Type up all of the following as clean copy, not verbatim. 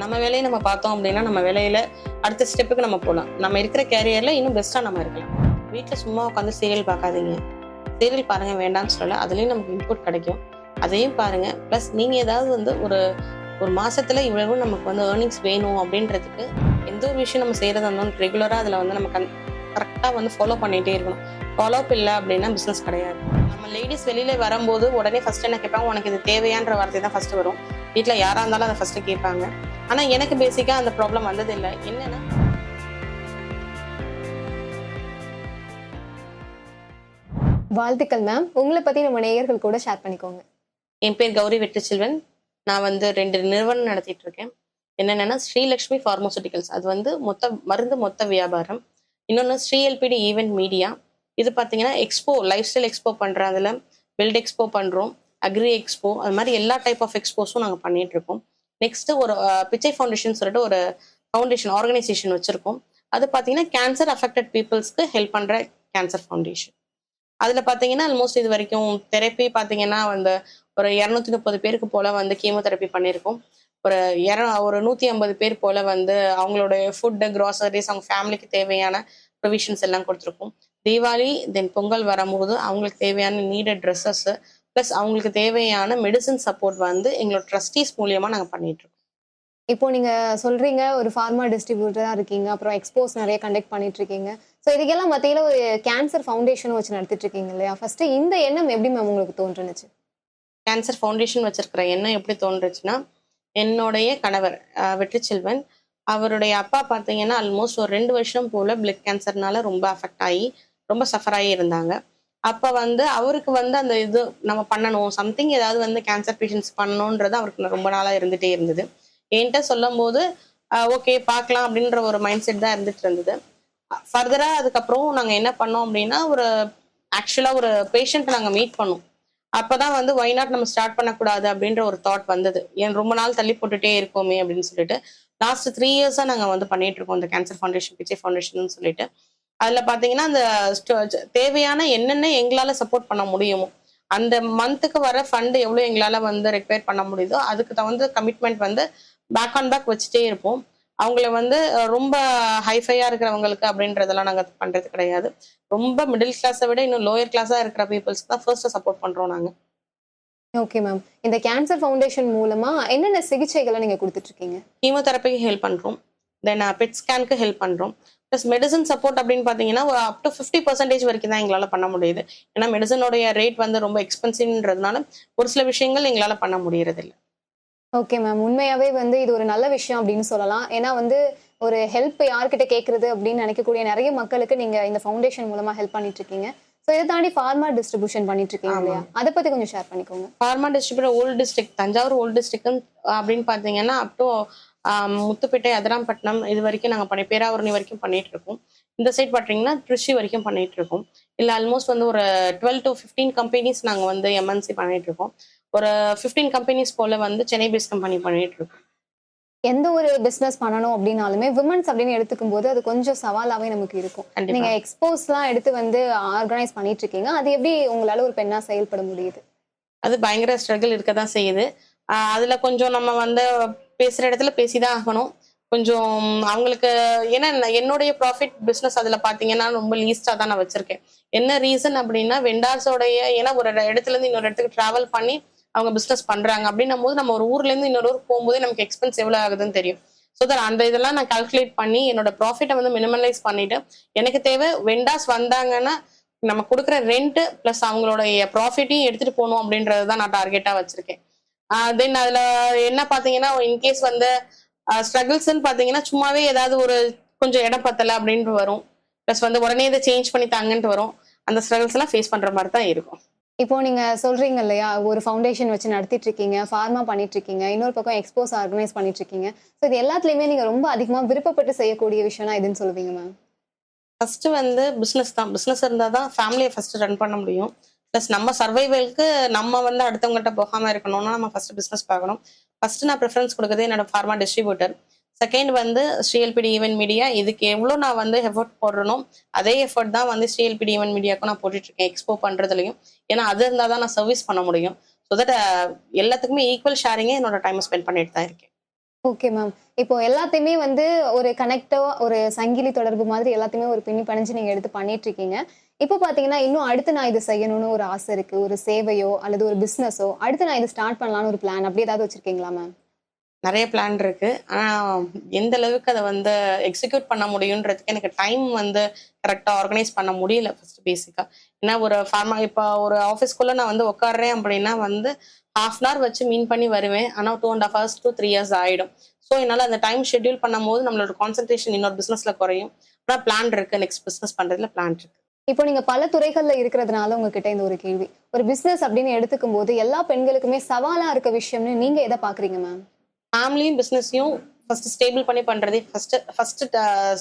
நம்ம வேலையை நம்ம பார்த்தோம் அப்படின்னா நம்ம வேலையில அடுத்த ஸ்டெப்புக்கு நம்ம போகலாம். நம்ம இருக்கிற கேரியர்ல இன்னும் பெஸ்ட்டாக நம்ம இருக்கலாம். வீட்டில் சும்மா உட்காந்து சீரியல் பார்க்காதீங்க. சீரியல் பாருங்க வேண்டாம்னு சொல்லல, அதுலேயும் நமக்கு இன்புட் கிடைக்கும். அதையும் பாருங்க. ப்ளஸ் நீங்கள் ஏதாவது ஒரு ஒரு மாசத்துல இவ்வளவு நமக்கு ஏர்னிங்ஸ் வேணும் அப்படின்றதுக்கு எந்த ஒரு விஷயம் நம்ம செய்யறதா இருந்தாலும் ரெகுலராக அதில் நம்ம கரெக்டாக ஃபாலோ பண்ணிகிட்டே இருக்கணும். ஃபாலோ அப் இல்லை அப்படின்னா பிஸ்னஸ் கிடையாது. நம்ம லேடிஸ் வெளியில வரும்போது உடனே ஃபர்ஸ்ட் என்ன கேட்பாங்க, உனக்கு இது தேவையான்ற வார்த்தை தான் ஃபர்ஸ்ட் வரும். வீட்டில் யாராக இருந்தாலும் அதை ஃபர்ஸ்ட் கேட்பாங்க. ஆனால் எனக்கு பேசிக்காக அந்த ப்ராப்ளம் வந்ததில்லை. என்னன்னா வாழ்த்துக்கள் மேம். உங்களை பத்தி நம்ம நேயர்கள் கூட ஷேர் பண்ணிக்கோங்க. என் பேர் கௌரி வெற்றிச்செல்வன். நான் 2 நிறுவனம் நடத்திட்டு இருக்கேன். என்னென்னா ஸ்ரீலக்ஷ்மி ஃபார்மசூட்டிகல்ஸ், அது மொத்த வியாபாரம். இன்னொன்று ஸ்ரீஎல்பிடி ஈவெண்ட் மீடியா. இது பார்த்தீங்கன்னா எக்ஸ்போ, லைஃப் ஸ்டைல் எக்ஸ்போ பண்ணுறோம். அதில் பில்ட் எக்ஸ்போ பண்ணுறோம், அக்ரி எக்ஸ்போ, அது மாதிரி எல்லா டைப் ஆஃப் எக்ஸ்போஸும் நாங்கள் பண்ணிட்டு இருக்கோம். நெக்ஸ்ட் ஒரு பிச்சை ஃபவுண்டேஷன் சொல்லிட்டு ஒரு ஃபவுண்டேஷன் ஆர்கனைசேஷன் வச்சிருக்கோம். அது பார்த்தீங்கன்னா கேன்சர் அஃபெக்டட் பீப்புள்ஸ்க்கு ஹெல்ப் பண்ணுற கேன்சர் ஃபவுண்டேஷன். அதில் பார்த்தீங்கன்னா ஆல்மோஸ்ட் இது வரைக்கும் தெரப்பி பார்த்தீங்கன்னா ஒரு 230 பேருக்கு போல கீமோதெரப்பி பண்ணியிருக்கோம். ஒரு 150 பேர் போல அவங்களோட ஃபுட்டு, க்ராசரிஸ், அவங்க ஃபேமிலிக்கு தேவையான ப்ரொவிஷன்ஸ் எல்லாம் கொடுத்துருக்கோம். தீபாவளி தென் பொங்கல் வரும்போது அவங்களுக்கு தேவையான நீடட் ட்ரெஸ்ஸஸ் ப்ளஸ் அவங்களுக்கு தேவையான மெடிசன் சப்போர்ட் எங்களோட ட்ரஸ்டீஸ் மூலியமாக நாங்கள் பண்ணிட்டு இருக்கோம். இப்போ நீங்க சொல்றீங்க ஒரு ஃபார்மா டிஸ்ட்ரிபியூட்டரா இருக்கீங்க, அப்புறம் எக்ஸ்போஸ் நிறைய கண்டக்ட் பண்ணிட்டு இருக்கீங்க. ஸோ இதுக்கெல்லாம் மத்தியில ஒரு கேன்சர் ஃபவுண்டேஷன் வச்சு நடத்திட்டு இருக்கீங்க இல்லையா? ஃபர்ஸ்ட் இந்த எண்ணம் எப்படி மேம் உங்களுக்கு தோன்றுனுச்சு? கேன்சர் ஃபவுண்டேஷன் வச்சிருக்கிற எண்ணம் எப்படி தோன்றுச்சுன்னா, என்னுடைய கணவர் வெற்றிச்செல்வன், அவருடைய அப்பா பார்த்தீங்கன்னா ஆல்மோஸ்ட் ஒரு 2 வருஷம் போல பிளட் கேன்சர்னால ரொம்ப அஃபெக்ட் ஆகி ரொம்ப சஃபர் ஆகி இருந்தாங்க. அப்போ அவருக்கு அந்த இது நம்ம பண்ணணும், சம்திங் ஏதாவது கேன்சர் பேஷண்ட்ஸ் பண்ணணுன்றது அவருக்கு ரொம்ப நாளாக இருந்துகிட்டே இருந்தது. என்கிட்ட சொல்லும் போது ஓகே பார்க்கலாம் அப்படின்ற ஒரு மைண்ட் செட் தான் இருந்துட்டு இருந்தது. ஃபர்தராக அதுக்கப்புறம் நாங்கள் என்ன பண்ணோம் அப்படின்னா, ஆக்சுவலாக ஒரு பேஷண்ட்டை நாங்கள் மீட் பண்ணோம். அப்போதான் ஒய் நாட் நம்ம ஸ்டார்ட் பண்ணக்கூடாது அப்படின்ற ஒரு தாட் வந்தது. ஏன் ரொம்ப நாள் தள்ளி போட்டுட்டே இருக்கோமே அப்படின்னு சொல்லிட்டு லாஸ்ட் 3 இயர்ஸாக நாங்கள் பண்ணிட்டு இருக்கோம் இந்த கேன்சர் ஃபவுண்டேஷன், பிச்சை ஃபவுண்டேஷன் சொல்லிட்டு. அதில் பார்த்தீங்கன்னா அந்த தேவையான என்னென்ன எங்களால் சப்போர்ட் பண்ண முடியுமோ, அந்த மந்த்துக்கு வர ஃபண்டு எவ்வளோ எங்களால் ரெக்வயர் பண்ண முடியுதோ அதுக்கு கமிட்மெண்ட் பேக் ஆன் பேக் வச்சுட்டே இருப்போம். அவங்கள ரொம்ப ஹைஃபையாக இருக்கிறவங்களுக்கு அப்படின்றதெல்லாம் நாங்கள் பண்ணுறது கிடையாது. ரொம்ப மிடில் கிளாஸை விட இன்னும் லோயர் கிளாஸாக இருக்கிற பீப்புள்ஸ்க்கு தான் ஃபர்ஸ்ட் சப்போர்ட் பண்ணுறோம் நாங்கள். Okay ma'am. இந்த கேன்சர் ஃபவுண்டேஷன் மூலமா என்னென்ன சிகிச்சைகளை நீங்க கொடுத்துட்டு இருக்கீங்க? கீமோதெரப்பிக்கு ஹெல்ப் பண்ணுறோம், தென் பெட் ஸ்கேனுக்கு ஹெல்ப் பண்ணுறோம். ப்ளஸ் மெடிசன் சப்போர்ட் அப்படின்னு பார்த்தீங்கன்னா ஒரு அப் டு 50% வரைக்கும் தான் எங்களால் பண்ண முடியுது. ஏன்னா மெடிசனோடைய ரேட் ரொம்ப எக்ஸ்பென்சிவ்ன்றதுனால ஒரு சில விஷயங்கள் எங்களால் பண்ண முடியறதில்லை. Okay ma'am. உண்மையாவே இது ஒரு நல்ல விஷயம் அப்படின்னு சொல்லலாம். ஏன்னா ஒரு ஹெல்ப் யார்கிட்ட கேட்கறது அப்படின்னு நினைக்கக்கூடிய நிறைய மக்களுக்கு நீங்க இந்த ஃபவுண்டேஷன் மூலமா ஹெல்ப் பண்ணிட்டு இருக்கீங்க. ஸோ இதை தாண்டி ஃபார்மா டிஸ்ட்ரிபியூஷன் பண்ணிட்டு இருக்கீங்க இல்லையா? அதை பத்தி கொஞ்சம் ஷேர் பண்ணிக்கோங்க. Pharma distributor old district, Thanjavur old district அப்படின்னு பார்த்தீங்கன்னா அப் டு முத்துப்பேட்டை, அதிராம்பட்டினம் இது வரைக்கும் நாங்கள் பேராவூரணி வரைக்கும் பண்ணிட்டு இருக்கோம். இந்த சைட் பார்த்தீங்கன்னா திருச்சி வரைக்கும் பண்ணிட்டு இருக்கோம். இல்லை ஆல்மோஸ்ட் ஒரு 12 to 15 கம்பெனிஸ் நாங்கள் எம்என்சி பண்ணிட்டு இருக்கோம். ஒரு 15 கம்பெனிஸ் போல சென்னை பேஸ் கம்பெனி பண்ணிட்டு இருக்கோம். எந்த ஒரு பிசினஸ் பண்ணணும் அப்படின்னாலுமே விமன்ஸ் அப்படின்னு எடுத்துக்கும் போது அது கொஞ்சம் சவாலாவே நமக்கு இருக்கும். நீங்க எக்ஸ்போஸ்லாம் எடுத்து ஆர்கனைஸ் பண்ணிட்டு இருக்கீங்க. அது எப்படி உங்களால ஒரு பெண்ணா செயல்பட முடியுது? அது பயங்கர ஸ்ட்ரகிள் இருக்க தான் செய்யுது. அதுல கொஞ்சம் நம்ம பேசுற இடத்துல பேசிதான் ஆகணும். கொஞ்சம் அவங்களுக்கு ஏன்னா என்னுடைய ப்ராஃபிட் பிஸ்னஸ் அதில் பார்த்தீங்கன்னா ரொம்ப லீஸ்டாக தான் நான் வச்சிருக்கேன். என்ன ரீசன் அப்படின்னா வெண்டார்ஸோடைய, ஏன்னா ஒரு இடத்துல இருந்து இன்னொரு இடத்துக்கு டிராவல் பண்ணி அவங்க பிஸ்னஸ் பண்றாங்க அப்படின்னும் போது நம்ம ஒரு ஊர்ல இருந்து இன்னொரு ஊருக்கு போகும்போது நமக்கு எக்ஸ்பென்ஸ் எவ்வளவு ஆகுதுன்னு தெரியும். ஸோ தட் அந்த இதெல்லாம் நான் கால்குலேட் பண்ணி என்னோட ப்ராஃபிட்டை மினிமலைஸ் பண்ணிட்டு எனக்கு தேவை வெண்டார்ஸ் வந்தாங்கன்னா நம்ம கொடுக்குற ரெண்ட் பிளஸ் அவங்களுடைய ப்ராஃபிட்டையும் எடுத்துட்டு போகணும் அப்படின்றது தான் நான் டார்கெட்டா வச்சிருக்கேன். தென் அதுல என்ன பாத்தீங்கன்னா இன்கேஸ் ஸ்ட்ரகிள்ஸ்ன்னு பாத்தீங்கன்னா சும்மாவே ஏதாவது ஒரு கொஞ்சம் இடம் பத்தலை அப்படின்ட்டு வரும். பிளஸ் உடனே இதை சேஞ்ச் பண்ணி தாங்கன்ட்டு வரும். அந்த ஸ்ட்ரகிள்ஸ் எல்லாம் ஃபேஸ் பண்ற மாதிரி தான் இருக்கும். இப்போ நீங்க சொல்றீங்க இல்லையா, ஒரு ஃபவுண்டேஷன் வச்சு நடத்திட்டு இருக்கீங்க, ஃபார்மா பண்ணிட்டு இருக்கீங்க, இன்னொரு பக்கம் எக்ஸ்போஸ் ஆர்கனைஸ் பண்ணிட்டு இருக்கீங்க. ஸோ இது எல்லாத்துலயுமே நீங்க ரொம்ப அதிகமா விருப்பப்பட்டு செய்யக்கூடிய விஷயம்னா எதுன்னு சொல்லுவீங்க மேம்? ஃபர்ஸ்ட் பிஸ்னஸ் தான். பிஸ்னஸ் இருந்தால் தான் ஃபேமிலியை ஃபர்ஸ்ட் ரன் பண்ண முடியும். ப்ளஸ் நம்ம சர்வைவலுக்கு நம்ம அடுத்தவங்கள்ட்ட போகாம இருக்கணும்னா நம்ம ஃபர்ஸ்ட் பிஸ்னஸ் பார்க்கணும். ஃபர்ஸ்ட் நான் ப்ரிஃபரன்ஸ் கொடுக்குறது என்னோட ஃபார்மா டிஸ்ட்ரிபியூட்டர். செகண்ட் ஸ்ரீஎல்பிடி ஈவென்ட் மீடியா. இதுக்கு எவ்வளோ நான் எஃபர்ட் போடுறனோ அதே எஃபர்ட் தான் ஸ்ரீஎல்பிடி ஈவென்ட் மீடியாவுக்கும் நான் போட்டுட்டு இருக்கேன், எக்ஸ்போ பண்றதுலையும். ஏன்னா அது இருந்தால் தான் நான் சர்வீஸ் பண்ண முடியும். ஸோ தட் எல்லாத்துக்குமே ஈக்குவல் ஷேரிங்கே என்னோட டைம் ஸ்பெண்ட் பண்ணிட்டு தான் இருக்கேன். Okay ma'am. இப்போ எல்லாத்தையுமே வந்து ஒரு கனெக்ட்டா ஒரு சங்கிலி தொடர்பு மாதிரி எல்லாத்தையுமே ஒரு பின்னி பிணைஞ்சு நீங்க எடுத்து பண்ணிட்டு இருக்கீங்க. இப்போ பார்த்தீங்கன்னா, இன்னும் அடுத்து நான் இது செய்யணும்னு ஒரு ஆசை இருக்கு. ஒரு சேவையோ அல்லது ஒரு பிசினஸோ, அடுத்து நான் இத ஸ்டார்ட் பண்ணலாம்னு ஒரு பிளான் அப்படி ஏதாவது வச்சிருக்கீங்களா மேம்? நெறைய பிளான் இருக்கு. ஆனா, எந்த அளவுக்கு அத வந்து எக்ஸிக்யூட் பண்ண முடியுன்றதுக்கு எனக்கு டைம் வந்து கரெக்ட்டா ஆர்கனைஸ் பண்ண முடியல ஃபர்ஸ்ட் பேசிக்கா. ஏன்னா ஒரு இப்ப ஒரு ஆஃபீஸ்க்குள்ள நான் வந்து உட்கார்றேன் அப்படின்னா வந்து 1/2 அன் ஹவர் வச்சு மீன் பண்ணி வருவேன். ஆனா 2 1/2 ஹவர்ஸ் டூ 3 இயர்ஸ் ஆயிடும். ஸோ என்னால அந்த டைம் ஷெட்யூல் பண்ணும்போது நம்மளோட கான்சன்ட்ரேஷன் இன்னொரு பிசினஸ்ல குறையும். ஆனா பிளான் இருக்கு. நெக்ஸ்ட் பிசினஸ் பண்றதுல பிளான் இருக்கு. இப்போ நீங்க பல துறைகள்ல இருக்கிறதுனால உங்ககிட்ட இந்த ஒரு கேள்வி. ஒரு பிசினஸ் அப்படின்னு எடுத்துக்கும்போது எல்லா பெண்களுக்குமே சவாலா இருக்க விஷயம்னு நீங்க எத பார்க்குறீங்க மேம்? ஃபேமிலியும், பிசினஸையும் ஃபர்ஸ்ட் ஸ்டேபிள் பண்ணி பண்றதே ஃபர்ஸ்ட்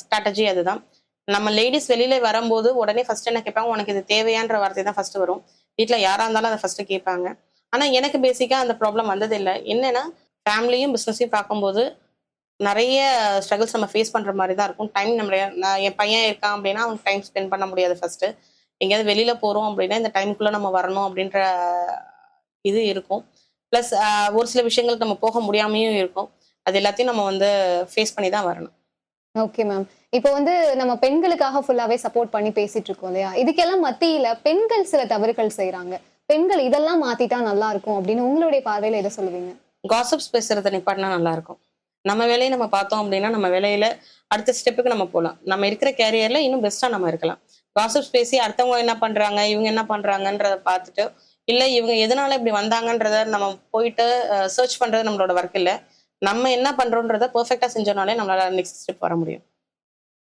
ஸ்ட்ராட்டஜி அதுதான். நம்ம லேடீஸ் வெளியில வரும்போது உடனே ஃபர்ஸ்ட் என்ன கேட்பாங்க, "உனக்கு இது தேவையான்ற?" வார்த்தை தான் ஃபர்ஸ்ட் வரும். வீட்ல யாரா இருந்தாலும் அத ஃபர்ஸ்ட் கேட்பாங்க. ஆனா எனக்கு பேசிக்கா அந்த ப்ராப்ளம் வந்ததில்ல. என்னன்னா, ஃபேமிலியும், பிசினஸையும் பார்க்கும்போது நெறைய ஸ்ட்ரகிள்ஸ் நம்ம ஃபேஸ் பண்ற மாரி தான் இருக்கும். டைம் நான் என் பையன் இருக்கான் அப்படின்னா, அவனுக்கு டைம் ஸ்பெண்ட் பண்ண முடியாது ஃபர்ஸ்ட்டு. எங்கேயாவது வெளியில போறோம் அப்படின்னா, இந்த டைம்க்குள்ள நம்ம வரணும் அப்படின்ற இது இருக்கும். பிளஸ் ஒரு சில விஷயங்களுக்கு நம்ம போக முடியாமயும் இருக்கும். அது எல்லாத்தையும் நம்ம வந்து ஃபேஸ் பண்ணி தான் வரணும். Okay ma'am. இப்போ வந்து நம்ம பெண்களுக்காக ஃபுல்லாவே சப்போர்ட் பண்ணி பேசிட்டு இருக்கோம் இல்லையா? இதுக்கெல்லாம் மத்தியில பெண்கள் சில தவறுகள் செய்றாங்க. பெண்கள் இதெல்லாம் மாத்திட்டா நல்லா இருக்கும் அப்படின்னு உங்களுடைய பார்வையில எத சொல்லுவீங்க? காசிப்ஸ் பேசுறத நிப்பாட்டினா நல்லாருக்கும். நம்ம வேலைய நம்ம பார்த்தோம் அப்படின்னா, நம்ம வேலையில அடுத்த ஸ்டெப்புக்கு நம்ம போலாம். நம்ம இருக்கிற கேரியர்ல இன்னும் பெஸ்ட்டா நம்ம இருக்கலாம். காசிப்ஸ் பேசி அடுத்தவங்க என்ன பண்றாங்க, இவங்க என்ன பண்றாங்கன்றத பார்த்துட்டு, இல்ல இவங்க எதனால இப்படி வந்தாங்கன்றத நம்ம போயிட்டு சர்ச் பண்றது நம்மளோட ஒர்க் இல்ல. நம்ம என்ன பண்றோம்ன்றத பெர்ஃபெக்ட்டா செஞ்சோம்னாலே நம்மளால நெக்ஸ்ட் ஸ்டெப் வர முடியும்.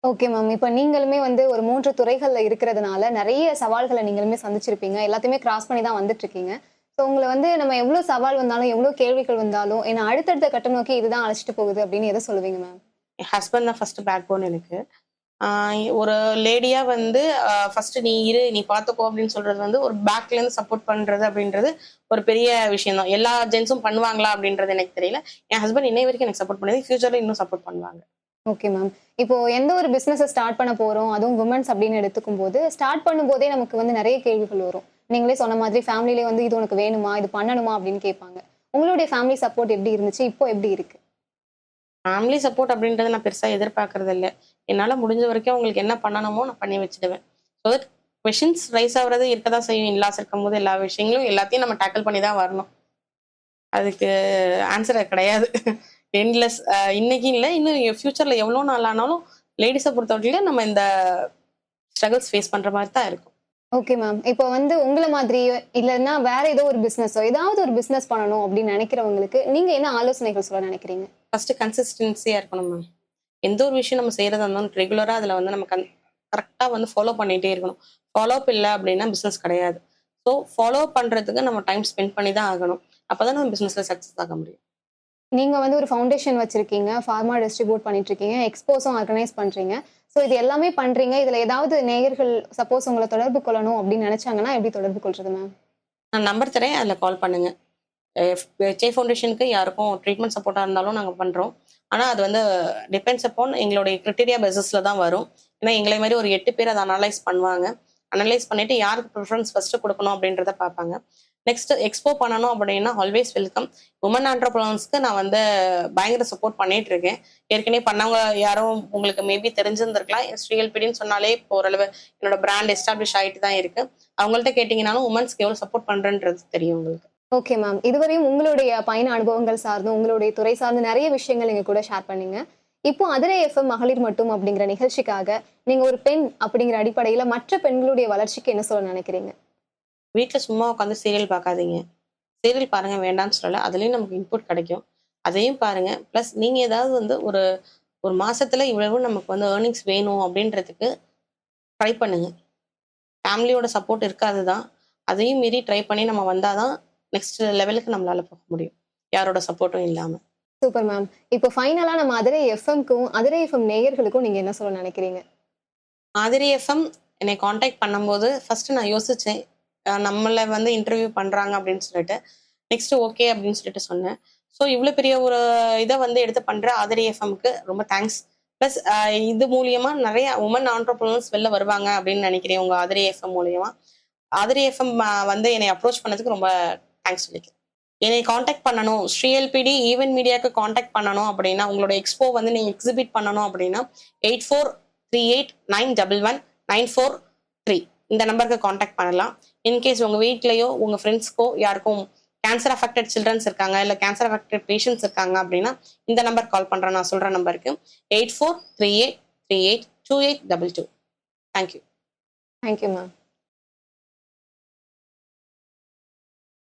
Okay ma'am. இப்ப நீங்களுமே வந்து ஒரு 3 துறைகள்ல இருக்கிறதுனால நெறைய சவால்கள நீங்களுமே சந்திச்சிருப்பீங்க. எல்லாத்தையுமே கிராஸ் பண்ணி தான் வந்துட்டு இருக்கீங்க. ஸோ உங்கள வந்து நம்ம எவ்ளோ சவால் வந்தாலும், எவ்ளோ கேள்விகள் வந்தாலும், என்ன அடுத்தடுத்த கட்டம் நோக்கி இதுதான் அழைச்சிட்டு போகுது அப்படின்னு எத சொல்லுவீங்க மேம்? என் ஹஸ்பண்ட் தான் ஃபர்ஸ்ட் பேக் போன் எனக்கு. ஆ ஒரு லேடியா வந்து ஃபர்ஸ்ட் நீ இரு, நீ பார்த்துக்கோ அப்படின்னு சொல்றது வந்து ஒரு பேக்ல இருந்து சப்போர்ட் பண்றது அப்படின்றது ஒரு பெரிய விஷயம் தான். எல்லா ஜென்ஸும் பண்ணுவாங்களா அப்படின்றது எனக்கு தெரியல. என் ஹஸ்பண்ட் இன்னை வரைக்கும் எனக்கு சப்போர்ட் பண்ணது. ஃபியூச்சர்ல இன்னும் சப்போர்ட் பண்ணுவாங்க. Okay ma'am. இப்போ எந்த ஒரு பிசினஸ ஸ்டார்ட் பண்ண போறோம், அதுவும் வுமன்ஸ் அப்படின்னு எடுத்துக்கும்போது, ஸ்டார்ட் பண்ணும்போதே நமக்கு வந்து நெறைய கேள்விகள் வரும். நீங்களே சொன்ன மாதிரி ஃபேமிலிலே வந்து இது உனக்கு வேணுமா? இது பண்ணணுமா? அப்படின்னு கேட்பாங்க. உங்களுடைய ஃபேமிலி சப்போர்ட் எப்படி இருந்துச்சு? இப்போ எப்படி இருக்கு? ஃபேமிலி சப்போர்ட் அப்படின்றத நான் பெருசா எதிர்பார்க்கறது இல்ல. என்னால முடிஞ்ச வரைக்கும் அவங்களுக்கு என்ன பண்ணணுமோ நான் பண்ணி வச்சுடுவேன். ஸோ தட் கொஸ்டின்ஸ் ரைஸ் ஆகுறது இருக்க தான் செய்யும். இன்லாஸ் இருக்கும்போது எல்லா விஷயங்களும் எல்லாத்தையும் நம்ம டேக்கிள் பண்ணி தான் வரணும். அதுக்கு ஆன்சர் கிடையாது. எண்ட்லெஸ் இன்னைக்கு இல்ல, இன்னும் ஃபியூச்சர்ல எவ்வளோ நாள் ஆனாலும் லேடீஸ பொறுத்தவரையிலும் நம்ம இந்த ஸ்ட்ரகிள்ஸ் ஃபேஸ் பண்ற மாரி தான் இருக்கும். Okay ma'am. இப்போ வந்து உங்கள மாதிரியோ, இல்லன்னா வேற ஏதோ ஒரு பிசினஸோ, ஏதாவது ஒரு பிசினஸ் பண்ணணும் அப்படின்னு நெனைக்கிறவங்களுக்கு, நீங்க என்ன ஆலோசனைகள் சொல்ல நெனைக்கிறீங்க? ஃபர்ஸ்ட் கன்சிஸ்டன்சியா இருக்கணும் மேம். எந்த ஒரு விஷயம் நம்ம செய்யறதா இருந்தாலும் ரெகுலரா அதுல வந்து நம்ம கரெக்டா வந்து ஃபாலோ பண்ணிட்டே இருக்கணும். ஃபாலோ அப் இல்ல அப்படின்னா பிசினஸ் கிடையாது. ஸோ ஃபாலோ பண்றதுக்கு நம்ம டைம் ஸ்பெண்ட் பண்ணி தான் ஆகணும். அப்பதான் நம்ம பிசினஸ்ல சக்சஸ் ஆக முடியும். நீங்க வந்து ஒரு ஃபவுண்டேஷன் வச்சிருக்கீங்க. ஃபார்மா டிஸ்ட்ரிபியூட் பண்ணிட்டு இருக்கீங்க. எக்ஸ்போஸும் ஆர்கனைஸ் பண்றீங்க. ஸோ இது எல்லாமே பண்றீங்க. இதுல ஏதாவது நேயர்கள் சப்போஸ் உங்கள தொடர்பு கொள்ளணும் அப்படின்னு நெனைச்சாங்கன்னா, எப்படி தொடர்பு கொள்றது மேம்? நான் நம்பர் தரேன். அதுல கால் பண்ணுங்க. செய் ஃபவுண்டேஷனுக்கு யாருக்கும் ட்ரீட்மெண்ட் சப்போர்ட்டா இருந்தாலும் நாங்க பண்றோம். ஆனா அது வந்து டிபெண்ட்ஸ் அப்பான் எங்களுடைய கிரைட்டீரியா பேசிஸ்ல தான் வரும். ஏன்னா எங்களை மாரி ஒரு 8 பேர் அத அனலைஸ் பண்ணுவாங்க. அனலைஸ் பண்ணிட்டு யாருக்கு ப்ரிஃபரன்ஸ் ஃபர்ஸ்ட் குடுக்கணும் அப்படின்றத பார்ப்பாங்க. நெக்ஸ்ட் எக்ஸ்போ பண்ணணும் அப்படின்னா ஆல்வேஸ் வெல்கம். வுமன் ஆண்டர்பிரினர்ஸ்க்கு நான் வந்து பயங்கர சப்போர்ட் பண்ணிட்டு இருக்கேன். ஏற்கனவே பண்ணவங்க யாரும் உங்களுக்கு மேபி தெரிஞ்சிருந்திருக்கலாம். ஸ்ரீஎல்பிடின்னு சொன்னாலே இப்போ ஓரளவு என்னோட பிராண்ட் எஸ்டாப்ளிஷ் ஆயிட்டு தான் இருக்கு. அவங்கள்ட்ட கேட்டீங்கன்னாலும் வுமன்ஸ்க்கு எவ்வளவு சப்போர்ட் பண்றேன்றது தெரியும் உங்களுக்கு. Okay ma'am. இதுவரையும் உங்களுடைய பயண அனுபவங்கள் சார்ந்தும், உங்களுடைய துறை சார்ந்த நெறைய விஷயங்கள் எங்க கூட ஷேர் பண்ணீங்க. இப்போ அதிரை எஃப்எம் மகளிர் மட்டும் அப்படிங்கிற நிகழ்ச்சிக்காக, நீங்க ஒரு பெண் அப்படிங்கிற அடிப்படையில மற்ற பெண்களுடைய வளர்ச்சிக்கு என்ன சொல்ல நெனைக்கிறீங்க? வீட்ல சும்மா உட்காந்து சீரியல் பார்க்காதீங்க. சீரியல் பாருங்க வேண்டான்னு சொல்லல. அதுலயும் நமக்கு இன்புட் கிடைக்கும். அதையும் பாருங்க. பிளஸ் நீங்க ஏதாவது வந்து ஒரு ஒரு மாசத்துல இவ்வளவு நமக்கு வந்து ஏர்னிங்ஸ் வேணும் அப்படின்றதுக்கு ட்ரை பண்ணுங்க. ஃபேமிலியோட சப்போர்ட் இருக்காது தான். அதையும் மீறி ட்ரை பண்ணி நம்ம வந்தா தான் நெக்ஸ்ட் லெவலுக்கு நம்மளால போக முடியும். யாரோட சப்போர்ட்டும் இல்லாம. Super ma'am. இப்போ ஃபைனலா நம்ம அதிரை எஃப்எம்க்கும், அதிரை எஃப்எம் நேயர்களுக்கும் நீங்க என்ன சொல்ல நெனைக்கிறீங்க? ஆதிரி எஃப்எம் என்னை கான்டாக்ட் பண்ணும்போது ஃபர்ஸ்ட் நான் யோசிச்சேன். நம்மள வந்து இன்டர்வியூ பண்றாங்க அப்படின்னு சொல்லிட்டு. நெக்ஸ்ட் ஓகே அப்படின்னு சொல்லிட்டு சொன்னேன். ஸோ இவ்வளோ பெரிய ஒரு இத வந்து எடுத்து பண்ற ஆதிரி எஃப்எம்க்கு ரொம்ப தேங்க்ஸ். பிளஸ் இது மூலியமா நெறைய வுமன் ஆண்டர்பிரினர்ஸ் வெளில வருவாங்க அப்படின்னு நினைக்கிறேன் உங்க ஆதிரி எஃப்எம் மூலியமா. ஆதிரி எஃப்எம் வந்து என்னை அப்ரோச் பண்ணதுக்கு ரொம்ப தேங்க்ஸ் சொல்லிக்கிறேன். என்னை காண்டாக்ட் பண்ணணும், ஸ்ரீஎல்பிடி ஈவென்ட் மீடியாவுக்கு காண்டாக்ட் பண்ணணும் அப்படின்னா, உங்களோட எக்ஸ்போ வந்து நீங்கள் எக்ஸிபிட் பண்ணணும் அப்படின்னா 8438911943 இந்த நம்பருக்கு காண்டாக்ட் பண்ணலாம். இன்கேஸ் உங்கள் வீட்லேயோ உங்கள் ஃப்ரெண்ட்ஸ்க்கோ யாருக்கும் கேன்சர் அஃபெக்டட் சில்ட்ரன்ஸ் இருக்காங்க, இல்லை கேன்சர் அஃபெக்டட் பேஷண்ட்ஸ் இருக்காங்க அப்படின்னா இந்த நம்பர் கால் பண்ணுறேன். நான் சொல்கிற நம்பருக்கு 8438382822. தேங்க்யூ. Thank you ma'am.